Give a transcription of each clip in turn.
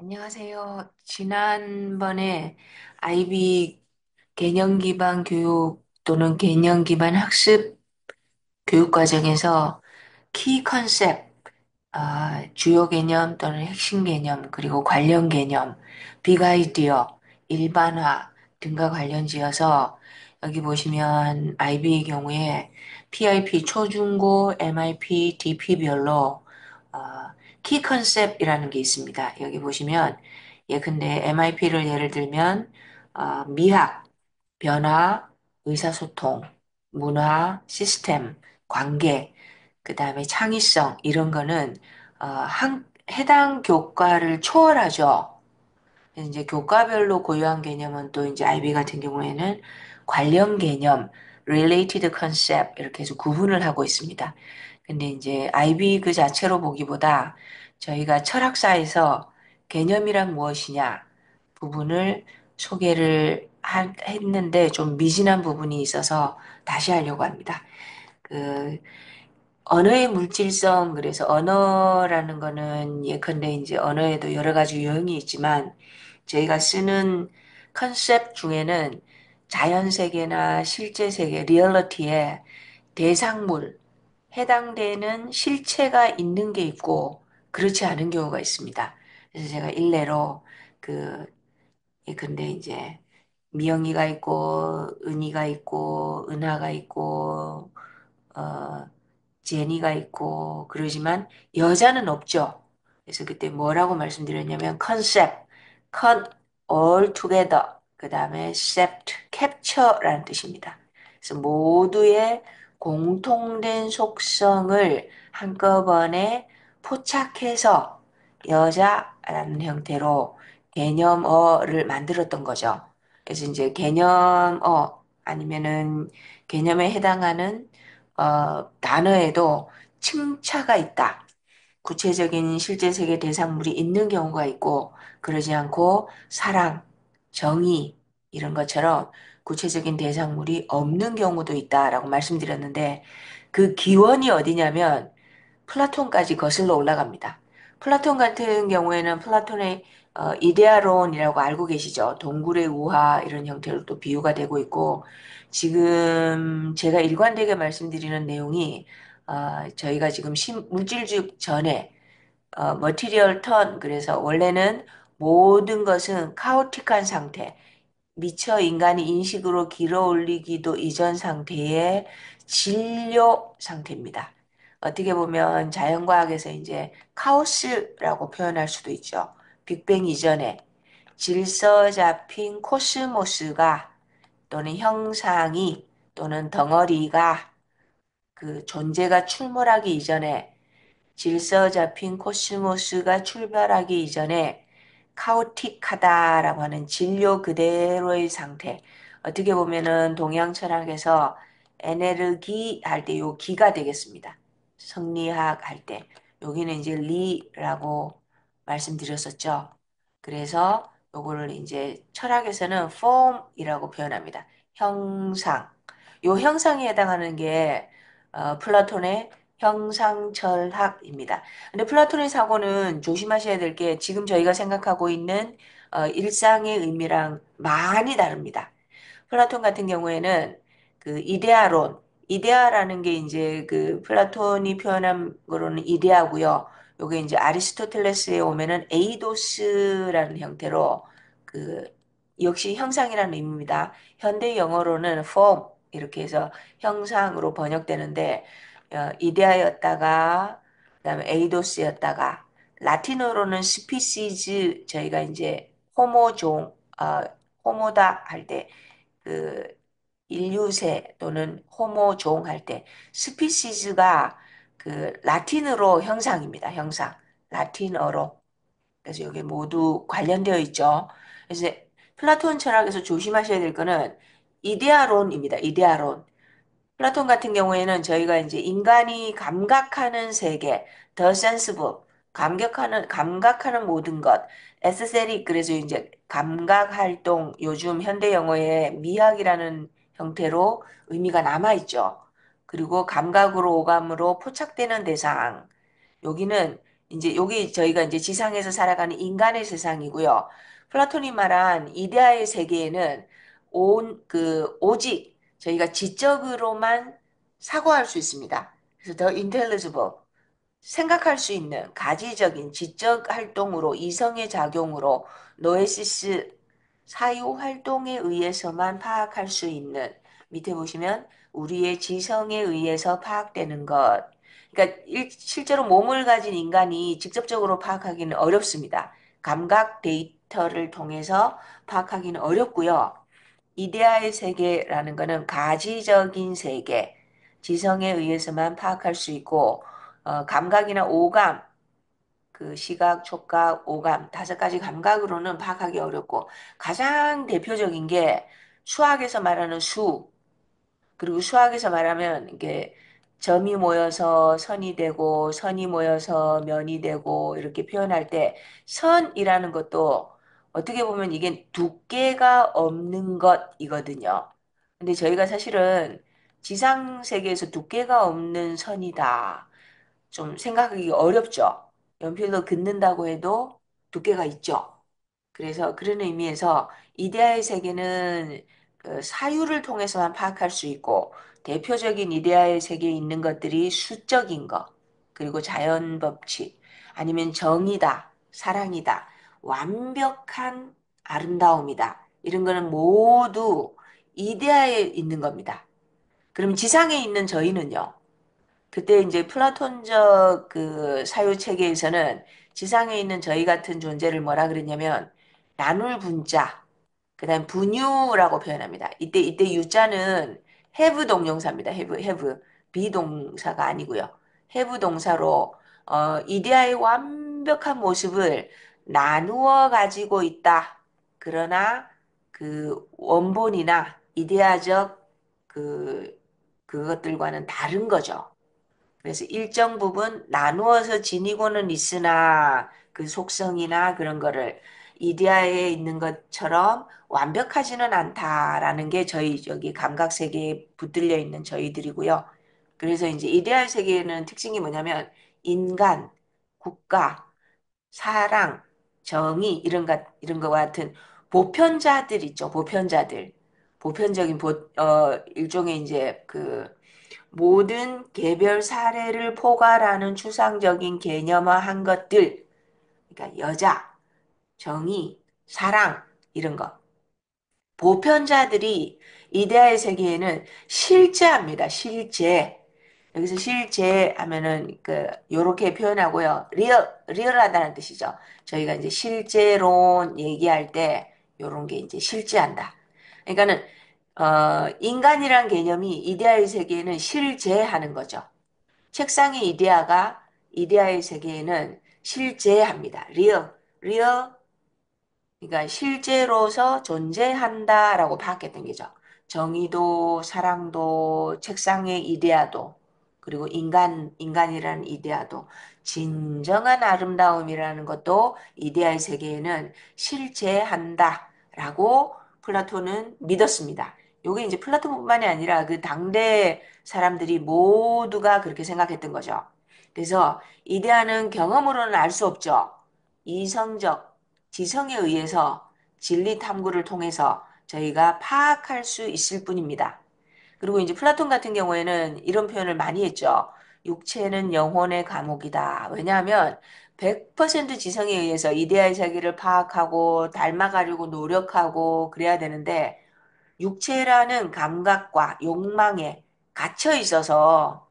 안녕하세요. 지난번에 아이비 개념 기반 교육 또는 개념 기반 학습 교육 과정에서 키 컨셉, 주요 개념 또는 핵심 개념, 그리고 관련 개념, 빅 아이디어, 일반화 등과 관련지어서 여기 보시면 IB의 경우에 PIP 초중고, MIP, DP별로 키 컨셉이라는 게 있습니다. 여기 보시면 예컨대 MIP를 예를 들면 미학, 변화, 의사소통, 문화, 시스템, 관계, 그 다음에 창의성 이런 거는 해당 교과를 초월하죠. 이제 교과별로 고유한 개념은 또 이제 IB 같은 경우에는 관련 개념, related concept 이렇게 해서 구분을 하고 있습니다. 근데 이제 IB 그 자체로 보기보다 저희가 철학사에서 개념이란 무엇이냐 부분을 했는데 좀 미진한 부분이 있어서 다시 하려고 합니다. 그 언어의 물질성, 그래서 언어라는 거는 예컨대 이제 언어에도 여러 가지 유형이 있지만 저희가 쓰는 컨셉 중에는 자연 세계나 실제 세계, 리얼리티에 대상물, 해당되는 실체가 있는 게 있고 그렇지 않은 경우가 있습니다. 그래서 제가 일례로 그 예컨대 이제 미영이가 있고 은희가 있고 은하가 있고 어 제니가 있고 그러지만 여자는 없죠. 그래서 그때 뭐라고 말씀드렸냐면 컨셉, cut all together 그 다음에 sept, capture라는 뜻입니다. 그래서 모두의 공통된 속성을 한꺼번에 포착해서 여자라는 형태로 개념어를 만들었던 거죠. 그래서 이제 개념어 아니면은 개념에 해당하는 단어에도 층차가 있다. 구체적인 실제 세계 대상물이 있는 경우가 있고, 그러지 않고 사랑, 정의, 이런 것처럼 구체적인 대상물이 없는 경우도 있다라고 말씀드렸는데, 그 기원이 어디냐면, 플라톤까지 거슬러 올라갑니다. 플라톤 같은 경우에는 플라톤의 이데아론이라고 알고 계시죠? 동굴의 우화 이런 형태로 또 비유가 되고 있고 지금 제가 일관되게 말씀드리는 내용이 저희가 지금 물질주의 전에 머티리얼 턴 그래서 원래는 모든 것은 카오틱한 상태 미처 인간이 인식으로 길어올리기도 이전 상태의 진료 상태입니다. 어떻게 보면 자연과학에서 이제 카오스라고 표현할 수도 있죠. 빅뱅 이전에 질서 잡힌 코스모스가 또는 형상이 또는 덩어리가 그 존재가 출몰하기 이전에 질서 잡힌 코스모스가 출발하기 이전에 카오틱하다라고 하는 진료 그대로의 상태. 어떻게 보면은 동양 철학에서 에네르기 할 때 요 기가 되겠습니다. 성리학 할 때. 여기는 이제 리라고 말씀드렸었죠. 그래서 요거를 이제 철학에서는 form이라고 표현합니다. 형상. 요 형상에 해당하는 게 플라톤의 형상철학입니다. 근데 플라톤의 사고는 조심하셔야 될 게 지금 저희가 생각하고 있는 일상의 의미랑 많이 다릅니다. 플라톤 같은 경우에는 그 이데아론, 이데아라는 게 이제 그 플라톤이 표현한 거로는 이데아고요. 요게 이제 아리스토텔레스에 오면은 에이도스라는 형태로 그 역시 형상이라는 의미입니다. 현대 영어로는 form 이렇게 해서 형상으로 번역되는데 이데아였다가 그다음에 에이도스였다가 라틴어로는 스피시즈 저희가 이제 호모종 호모다 할 때 그 인류세 또는 호모종 할 때 스피시즈가 그 라틴어로 형상입니다. 형상. 라틴어로. 그래서 여기 모두 관련되어 있죠. 그래서 플라톤 철학에서 조심하셔야 될 거는 이데아론입니다. 이데아론. 플라톤 같은 경우에는 저희가 이제 인간이 감각하는 세계, the sensible, 감각하는 모든 것, 에스테틱, 그래서 이제 감각 활동, 요즘 현대 영어에 미학이라는 형태로 의미가 남아있죠. 그리고 감각으로 오감으로 포착되는 대상, 여기는 이제 여기 저희가 이제 지상에서 살아가는 인간의 세상이고요. 플라톤이 말한 이데아의 세계에는 오직 저희가 지적으로만 사고할 수 있습니다. 그래서 더 intelligible, 생각할 수 있는 가지적인 지적 활동으로 이성의 작용으로 노에시스 사유 활동에 의해서만 파악할 수 있는 밑에 보시면 우리의 지성에 의해서 파악되는 것. 그러니까 실제로 몸을 가진 인간이 직접적으로 파악하기는 어렵습니다. 감각 데이터를 통해서 파악하기는 어렵고요. 이데아의 세계라는 것은 가지적인 세계, 지성에 의해서만 파악할 수 있고 감각이나 오감, 그 시각, 촉각, 오감 다섯 가지 감각으로는 파악하기 어렵고 가장 대표적인 게 수학에서 말하는 수, 그리고 수학에서 말하면 이게 점이 모여서 선이 되고 선이 모여서 면이 되고 이렇게 표현할 때 선이라는 것도 어떻게 보면 이게 두께가 없는 것이거든요. 근데 저희가 사실은 지상 세계에서 두께가 없는 선이다. 좀 생각하기 어렵죠. 연필로 긋는다고 해도 두께가 있죠. 그래서 그런 의미에서 이데아의 세계는 그 사유를 통해서만 파악할 수 있고 대표적인 이데아의 세계에 있는 것들이 수적인 것, 그리고 자연 법칙, 아니면 정의다, 사랑이다, 완벽한 아름다움이다. 이런 거는 모두 이데아에 있는 겁니다. 그럼 지상에 있는 저희는요? 그때 이제 플라톤적 그 사유 체계에서는 지상에 있는 저희 같은 존재를 뭐라 그랬냐면 나눌 분자, 그다음 분유라고 표현합니다. 이때 유자는 have 동명사입니다. have 비동사가 아니고요. have 동사로 이데아의 완벽한 모습을 나누어 가지고 있다. 그러나 그 원본이나 이데아적 그 그것들과는 다른 거죠. 그래서 일정 부분 나누어서 지니고는 있으나 그 속성이나 그런 거를 이데아에 있는 것처럼 완벽하지는 않다라는 게 저희 여기 감각 세계에 붙들려 있는 저희들이고요. 그래서 이제 이데아 세계에는 특징이 뭐냐면 인간, 국가, 사랑, 정의 이런 것 같은 보편자들 있죠. 보편자들. 보편적인 일종의 이제 그 모든 개별 사례를 포괄하는 추상적인 개념화한 것들, 그러니까 여자, 정의, 사랑 이런 것. 보편자들이 이데아의 세계에는 실제합니다. 실제. 여기서 실제 하면은 그 요렇게 표현하고요. 리얼하다는 뜻이죠. 저희가 이제 실제론 얘기할 때 요런 게 이제 실제한다. 그러니까는 인간이란 개념이 이데아의 세계에는 실제하는 거죠. 책상의 이데아의 세계에는 실제합니다. 리얼, 그러니까 실제로서 존재한다라고 파악했던 거죠. 정의도, 사랑도, 책상의 이데아도, 그리고 인간이라는 이데아도, 진정한 아름다움이라는 것도 이데아의 세계에는 실제한다라고 플라톤은 믿었습니다. 이게 이제 플라톤뿐만이 아니라 그 당대 사람들이 모두가 그렇게 생각했던 거죠. 그래서 이데아는 경험으로는 알 수 없죠. 이성적, 지성에 의해서 진리 탐구를 통해서 저희가 파악할 수 있을 뿐입니다. 그리고 이제 플라톤 같은 경우에는 이런 표현을 많이 했죠. 육체는 영혼의 감옥이다. 왜냐하면 100% 지성에 의해서 이데아의 세계를 파악하고 닮아가려고 노력하고 그래야 되는데 육체라는 감각과 욕망에 갇혀 있어서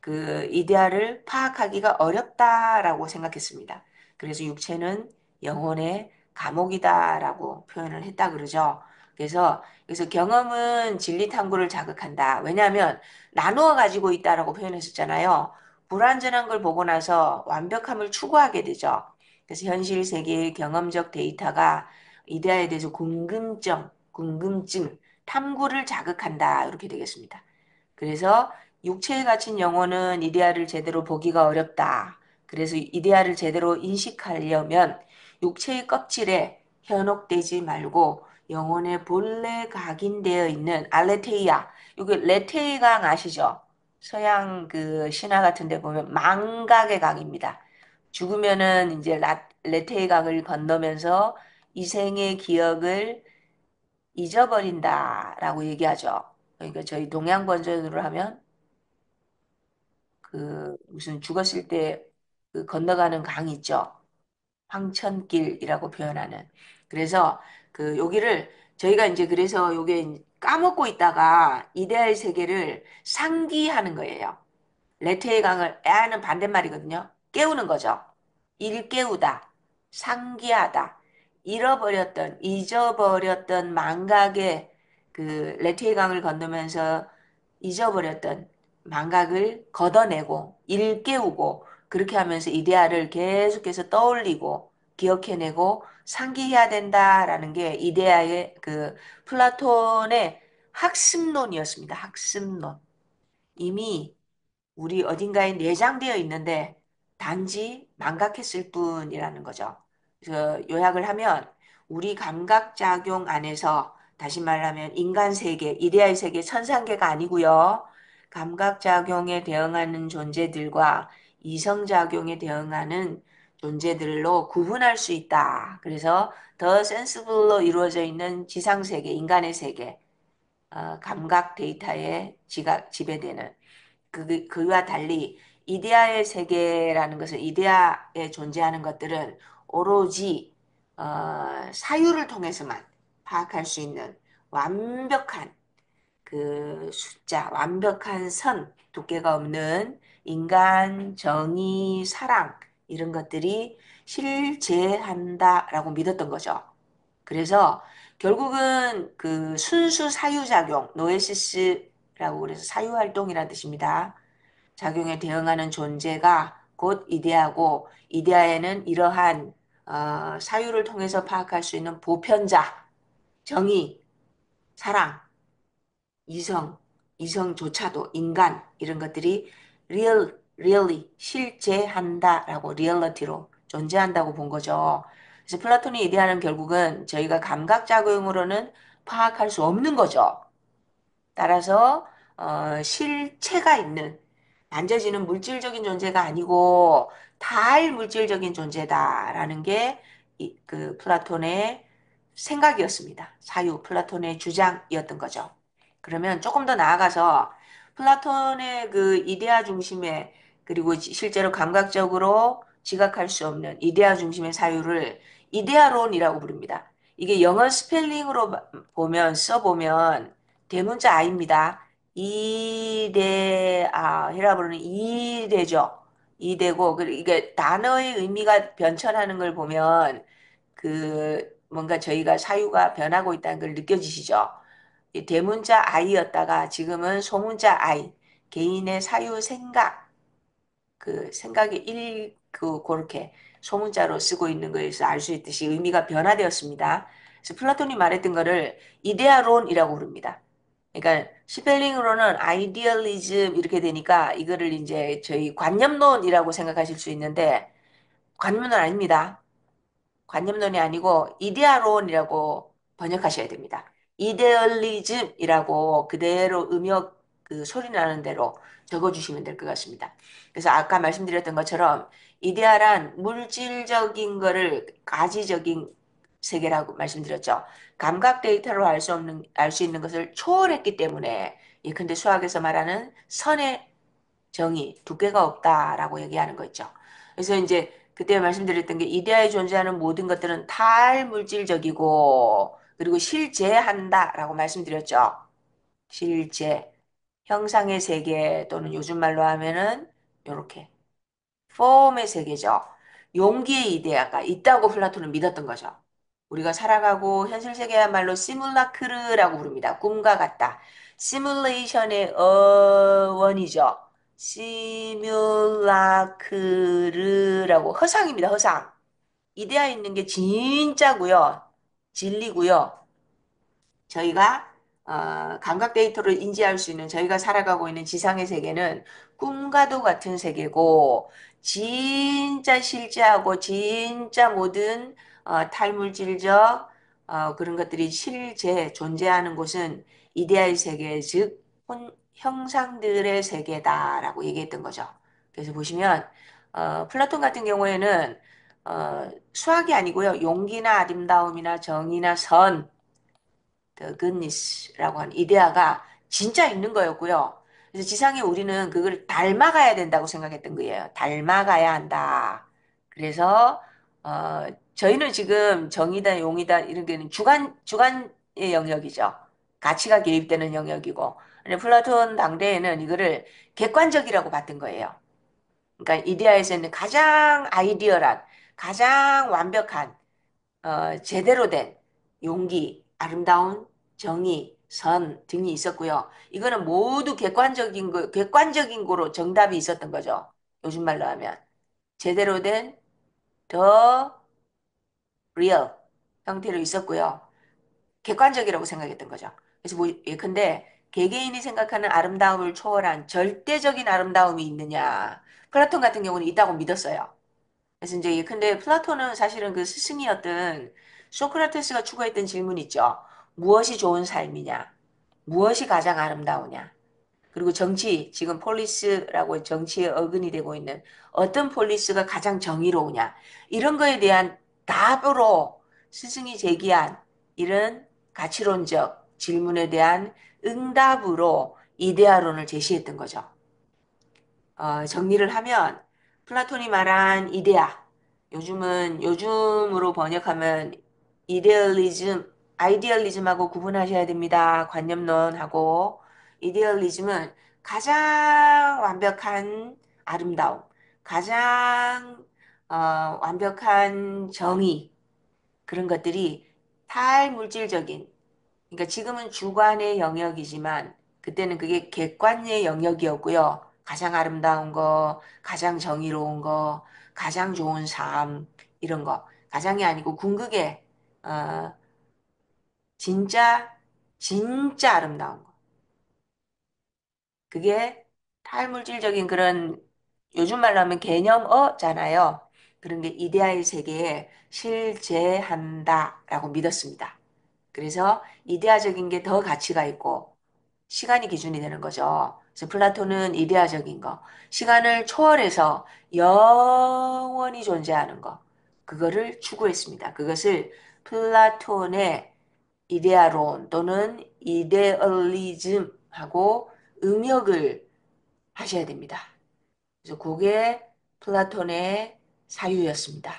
그 이데아를 파악하기가 어렵다라고 생각했습니다. 그래서 육체는 영혼의 감옥이다라고 표현을 했다 그러죠. 그래서 경험은 진리 탐구를 자극한다. 왜냐하면 나누어 가지고 있다라고 표현했었잖아요. 불완전한 걸 보고 나서 완벽함을 추구하게 되죠. 그래서 현실 세계의 경험적 데이터가 이데아에 대해서 궁금증, 탐구를 자극한다. 이렇게 되겠습니다. 그래서 육체에 갇힌 영혼은 이데아를 제대로 보기가 어렵다. 그래서 이데아를 제대로 인식하려면 육체의 껍질에 현혹되지 말고 영혼의 본래 각인되어 있는 알레테이아. 이게 레테이강 아시죠? 서양 그 신화 같은 데 보면 망각의 각입니다. 죽으면은 이제 레테의 강을 건너면서 이생의 기억을 잊어버린다라고 얘기하죠. 그러니까 저희 동양 버전으로 하면 그 무슨 죽었을 때그 건너가는 강 있죠. 황천길이라고 표현하는. 그래서 그 여기를 저희가 이제 그래서 요게 까먹고 있다가 이데아의 세계를 상기하는 거예요. 레테의 강을 애는 반대말이거든요. 깨우는 거죠. 일깨우다, 상기하다, 잊어버렸던 망각의 그 레테의 강을 건너면서 잊어버렸던 망각을 걷어내고 일깨우고 그렇게 하면서 이데아를 계속해서 떠올리고 기억해내고 상기해야 된다라는 게 이데아의 그 플라톤의 학습론이었습니다. 학습론. 이미 우리 어딘가에 내장되어 있는데 단지 망각했을 뿐이라는 거죠. 그래서 요약을 하면 우리 감각작용 안에서 다시 말하면 인간 세계, 이데아의 세계, 천상계가 아니고요. 감각작용에 대응하는 존재들과 이성작용에 대응하는 존재들로 구분할 수 있다. 그래서 더 센스블로 이루어져 있는 지상세계, 인간의 세계, 감각 데이터에 지배되는 그와 달리 이데아의 세계라는 것은 이데아에 존재하는 것들은 오로지 사유를 통해서만 파악할 수 있는 완벽한 그 숫자, 완벽한 선, 두께가 없는 인간, 정의, 사랑 이런 것들이 실재한다라고 믿었던 거죠. 그래서 결국은 그 순수 사유작용, 노에시스라고 그래서 사유활동이라는 뜻입니다. 작용에 대응하는 존재가 곧 이데아고 이데아에는 이러한 사유를 통해서 파악할 수 있는 보편자, 정의, 사랑, 이성, 이성조차도 인간 이런 것들이 really 실제한다라고 리얼리티로 존재한다고 본 거죠. 그래서 플라톤이 이데아는 결국은 저희가 감각작용으로는 파악할 수 없는 거죠. 따라서 실체가 있는 만져지는 물질적인 존재가 아니고 탈물질적인 존재다라는 게 그 플라톤의 생각이었습니다. 사유 플라톤의 주장이었던 거죠. 그러면 조금 더 나아가서 플라톤의 그 이데아 중심의 그리고 실제로 감각적으로 지각할 수 없는 이데아 중심의 사유를 이데아론이라고 부릅니다. 이게 영어 스펠링으로 써보면 대문자 아입니다. 이대아, 부르는 이대죠. 이대고, 이게 단어의 의미가 변천하는 걸 보면, 뭔가 저희가 사유가 변하고 있다는 걸 느껴지시죠? 이 대문자 아이였다가 지금은 소문자 아이, 개인의 사유 생각, 그렇게 소문자로 쓰고 있는 거에서 알 수 있듯이 의미가 변화되었습니다. 그래서 플라톤이 말했던 거를 이데아론이라고 부릅니다. 그러니까 스펠링으로는 아이디얼리즘 이렇게 되니까 이거를 이제 저희 관념론이라고 생각하실 수 있는데 관념론 아닙니다. 관념론이 아니고 이데아론이라고 번역하셔야 됩니다. 이데얼리즘이라고 그대로 음역 그 소리 나는 대로 적어주시면 될 것 같습니다. 그래서 아까 말씀드렸던 것처럼 이데아란 물질적인 거를 가지적인 세계라고 말씀드렸죠. 감각 데이터로 알 수 있는 것을 초월했기 때문에 예컨대 수학에서 말하는 선의 정의, 두께가 없다라고 얘기하는 거 있죠. 그래서 이제 그때 말씀드렸던 게 이데아에 존재하는 모든 것들은 탈물질적이고 그리고 실제한다라고 말씀드렸죠. 실제, 형상의 세계 또는 요즘 말로 하면은 요렇게 폼의 세계죠. 용기의 이데아가 있다고 플라톤은 믿었던 거죠. 우리가 살아가고 현실 세계야말로 시뮬라크르라고 부릅니다. 꿈과 같다. 시뮬레이션의 어원이죠. 시뮬라크르라고 허상입니다. 허상. 이데아 있는 게 진짜고요. 진리고요. 저희가 감각 데이터를 인지할 수 있는 저희가 살아가고 있는 지상의 세계는 꿈과도 같은 세계고 진짜 실제하고 진짜 모든 탈물질적 그런 것들이 실제 존재하는 곳은 이데아의 세계 즉 형상들의 세계다라고 얘기했던 거죠. 그래서 보시면 플라톤 같은 경우에는 수학이 아니고요. 용기나 아름다움이나 정의나 선, the goodness라고 하는 이데아가 진짜 있는 거였고요. 그래서 지상에 우리는 그걸 닮아가야 된다고 생각했던 거예요. 닮아가야 한다. 그래서 저희는 지금 정의다, 용이다 이런 게는 주관의 영역이죠. 가치가 개입되는 영역이고, 근데 플라톤 당대에는 이거를 객관적이라고 봤던 거예요. 그러니까 이데아에서는 가장 아이디어란, 가장 완벽한 제대로 된 용기, 아름다운 정의, 선 등이 있었고요. 이거는 모두 객관적인 거로 정답이 있었던 거죠. 요즘 말로 하면. 제대로 된 the real 형태로 있었고요. 객관적이라고 생각했던 거죠. 그래서 뭐, 예컨대 개개인이 생각하는 아름다움을 초월한 절대적인 아름다움이 있느냐. 플라톤 같은 경우는 있다고 믿었어요. 그래서 이제 근데 플라톤은 사실은 그 스승이었던 소크라테스가 추구했던 질문 있죠. 무엇이 좋은 삶이냐? 무엇이 가장 아름다우냐? 그리고 정치, 지금 폴리스라고 정치의 어근이 되고 있는 어떤 폴리스가 가장 정의로우냐? 이런 거에 대한 답으로 스승이 제기한 이런 가치론적 질문에 대한 응답으로 이데아론을 제시했던 거죠. 정리를 하면 플라톤이 말한 이데아, 요즘으로 번역하면 아이디얼리즘하고 구분하셔야 됩니다. 관념론하고 이데얼리즘은 가장 완벽한 아름다움, 가장 완벽한 정의 그런 것들이 탈물질적인 그러니까 지금은 주관의 영역이지만 그때는 그게 객관의 영역이었고요. 가장 아름다운 거, 가장 정의로운 거, 가장 좋은 삶 이런 거. 가장이 아니고 궁극의 어, 진짜 진짜 아름다운 거. 그게 탈물질적인 그런 요즘 말로 하면 개념어잖아요. 그런 게 이데아의 세계에 실제한다라고 믿었습니다. 그래서 이데아적인 게 더 가치가 있고 시간이 기준이 되는 거죠. 그래서 플라톤은 이데아적인 거, 시간을 초월해서 영원히 존재하는 거, 그거를 추구했습니다. 그것을 플라톤의 이데아론 또는 이데얼리즘하고 음역을 하셔야 됩니다. 그래서 그게 플라톤의 사유였습니다.